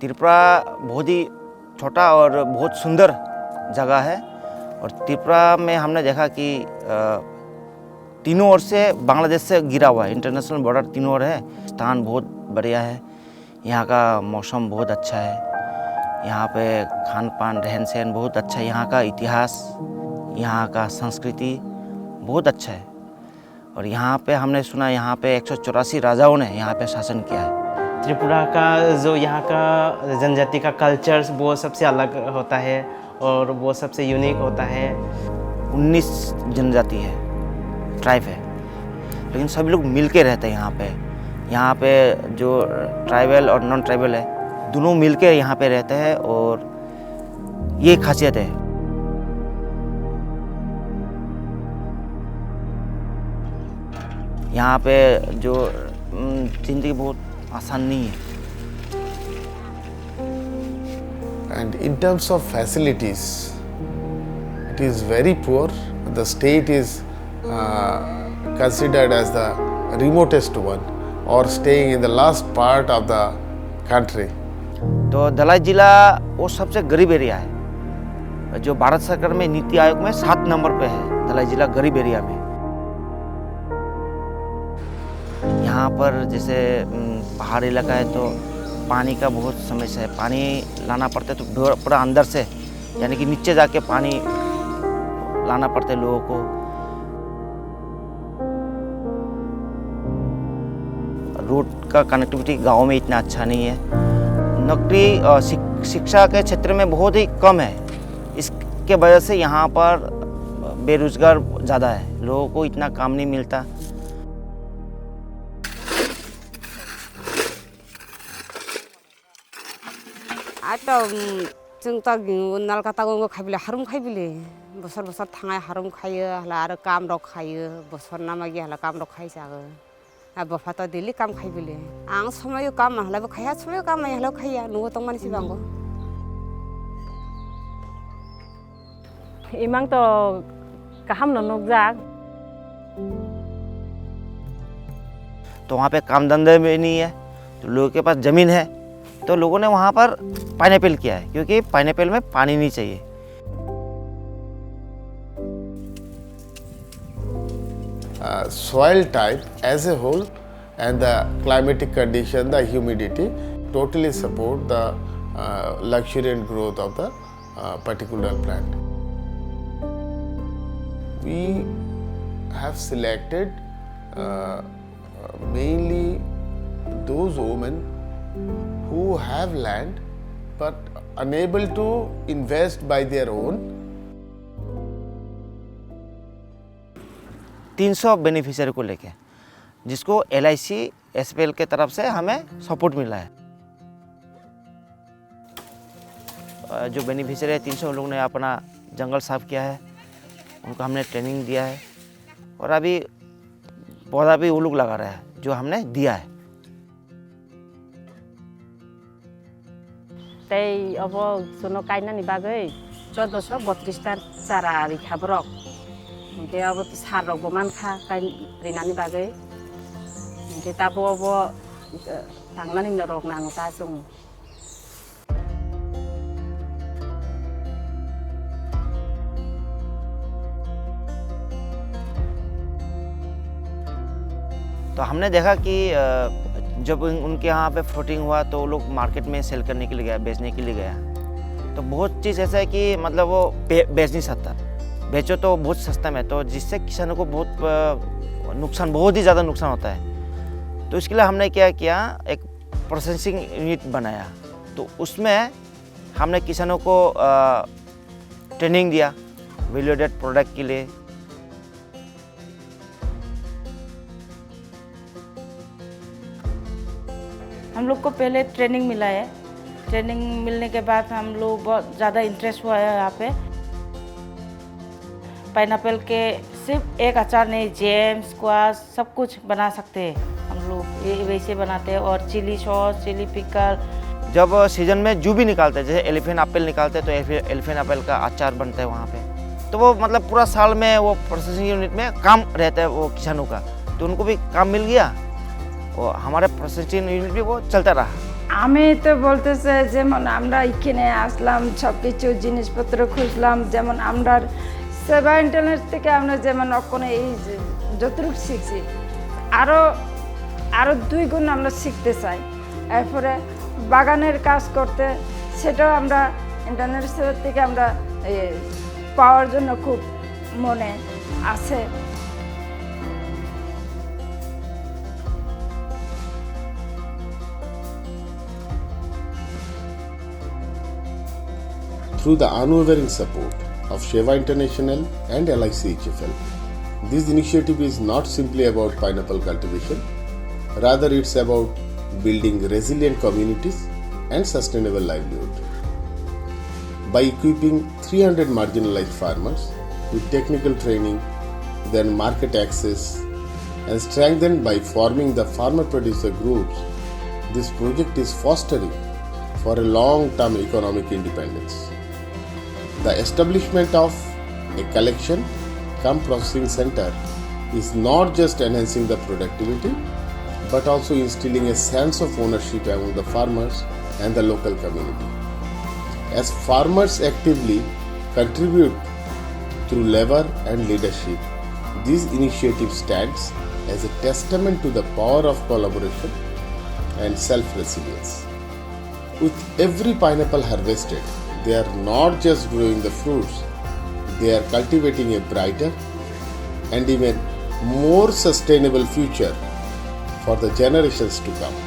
त्रिपुरा बहुत ही छोटा और बहुत सुंदर जगह है। और त्रिपुरा में हमने देखा कि तीनों ओर से बांग्लादेश से घिरा हुआ है, इंटरनेशनल बॉर्डर तीनों ओर है। स्थान बहुत बढ़िया है, यहाँ का मौसम बहुत अच्छा है, यहाँ पे खान पान रहन सहन बहुत अच्छा है, यहाँ का इतिहास, यहाँ का संस्कृति बहुत अच्छा है। और यहाँ पे हमने सुना यहाँ पे 184 राजाओं ने यहाँ पे शासन किया है। त्रिपुरा का जो यहाँ का जनजाति का कल्चर वो सबसे अलग होता है और वो सबसे यूनिक होता है। 19 जनजाति है, ट्राइब है, लेकिन सभी लोग मिल के रहते हैं यहाँ पे। यहाँ पे जो ट्राइबल और नॉन ट्राइबल है दोनों मिल के यहाँ पे रहते हैं और ये खासियत है। यहाँ पे जो ज़िंदगी बहुत आसान नहीं है। And in terms of facilities, it is very poor. The state is considered as the remotest one or staying in the last part of the country. तो धलाई जिला वो सबसे गरीब एरिया है, जो भारत सरकार में नीति आयोग में 7 नंबर पे है धलाई जिला गरीब एरिया में। यहाँ पर जैसे पहाड़ी इलाका है तो पानी का बहुत समस्या है, पानी लाना पड़ता है तो पूरा अंदर से यानी कि नीचे जाके पानी लाना पड़ता है लोगों को। रोड का कनेक्टिविटी गांव में इतना अच्छा नहीं है। नौकरी शिक्षा के क्षेत्र में बहुत ही कम है, इसके वजह से यहाँ पर बेरोजगार ज़्यादा है, लोगों को इतना काम नहीं मिलता। आटा जों ता नाल काटागो खाइबिले हारुम खाइबिले बोसोर बोसोर थांगाय हारुम खायो हला आरो काम रक खायो बोसोर नामागि हला काम रक खाइ जागो आ बफाता दिल्ली काम खाइबिले आं समय काम हलाबो खाया समय काम हला खाया नुगो तंग मानसि बांगो इमां तो कहम न नोकजाक। तो वहाँ पे काम धंधे में नहीं है, तो लोगों के पास ज़मीन है तो लोगों ने वहाँ पर पाइनएप्पल किया है, क्योंकि पाइनएप्पल में पानी नहीं चाहिए। Soil type as a whole and the climatic condition, the humidity totally support the luxuriant growth of the particular plant. We have selected mainly those women who have land but unable to invest by their own. 300 beneficiary को लेके, जिसको LIC SPL के तरफ से हमें support मिला है। जो बेनिफिशियरी है 300 लोगों ने अपना जंगल साफ किया है, उनको हमने ट्रेनिंग दिया है और अभी पौधा भी वो लोग लगा रहा है जो हमने दिया है। तै अब सुनो काइनानि बागै 1432 ता चारा रिखाब्रक ओमफ्राय अब साररकबो मानखा काइन रिनानि बागै ओमफ्राय ताबो अब थांनानै रक नाङो ता जों। तो हमने देखा कि जब उनके यहाँ पे फ्रूटिंग हुआ तो लोग मार्केट में सेल करने के लिए गया, बेचने के लिए गया, तो बहुत चीज़ ऐसा है कि मतलब वो बेच नहीं सकता, बेचो तो बहुत सस्ता में, तो जिससे किसानों को बहुत नुकसान, बहुत ही ज़्यादा नुकसान होता है। तो इसके लिए हमने क्या किया, एक प्रोसेसिंग यूनिट बनाया, तो उसमें हमने किसानों को ट्रेनिंग दिया वैल्यू एडेड प्रोडक्ट के लिए। हम लोग को पहले ट्रेनिंग मिला है, ट्रेनिंग मिलने के बाद हम लोग बहुत ज़्यादा इंटरेस्ट हुआ है यहाँ पे। पाइनएप्पल के सिर्फ एक अचार नहीं, जैम, स्क्वाश सब कुछ बना सकते हैं हम लोग, ये वैसे बनाते हैं। और चिली सॉस, चिली पिकल। जब सीजन में जो भी निकालते हैं, जैसे एलिफेंट एप्पल निकालते हैं तो एलिफेंट एप्पल का अचार बनता है वहाँ पे, तो वो मतलब पूरा साल में वो प्रोसेसिंग यूनिट में काम रहता है वो किसानों का, तो उनको भी काम मिल गया और हमारे प्रोसेसिंग यूनिट भी वो चलता रहा। আমি তো বলতে চাই যেমন আমরা এখানে আসলাম সব কিছু জিনিসপত্র খুঁজলাম, যেমন আমরা সেবা ইন্টারনেট থেকে আমরা যেমন ওখানে এই যতটুকু শিখছি আরও 2 গুণ আমরা শিখতে চাই। এরপরে বাগানের কাজ করতে সেটাও আমরা ইন্টারনেট সেবা থেকে আমরা পাওয়ার জন্য খুব মনে আছে। Through the unwavering support of Sheva International and LICHFL, this initiative is not simply about pineapple cultivation, rather it's about building resilient communities and sustainable livelihood. By equipping 300 marginalized farmers with technical training, their market access, and strengthened by forming the farmer-producer groups, this project is fostering for a long-term economic independence. The establishment of a collection cum processing center is not just enhancing the productivity, but also instilling a sense of ownership among the farmers and the local community. As farmers actively contribute through labor and leadership, this initiative stands as a testament to the power of collaboration and self-resilience. With every pineapple harvested, they are not just growing the fruits, they are cultivating a brighter and even more sustainable future for the generations to come.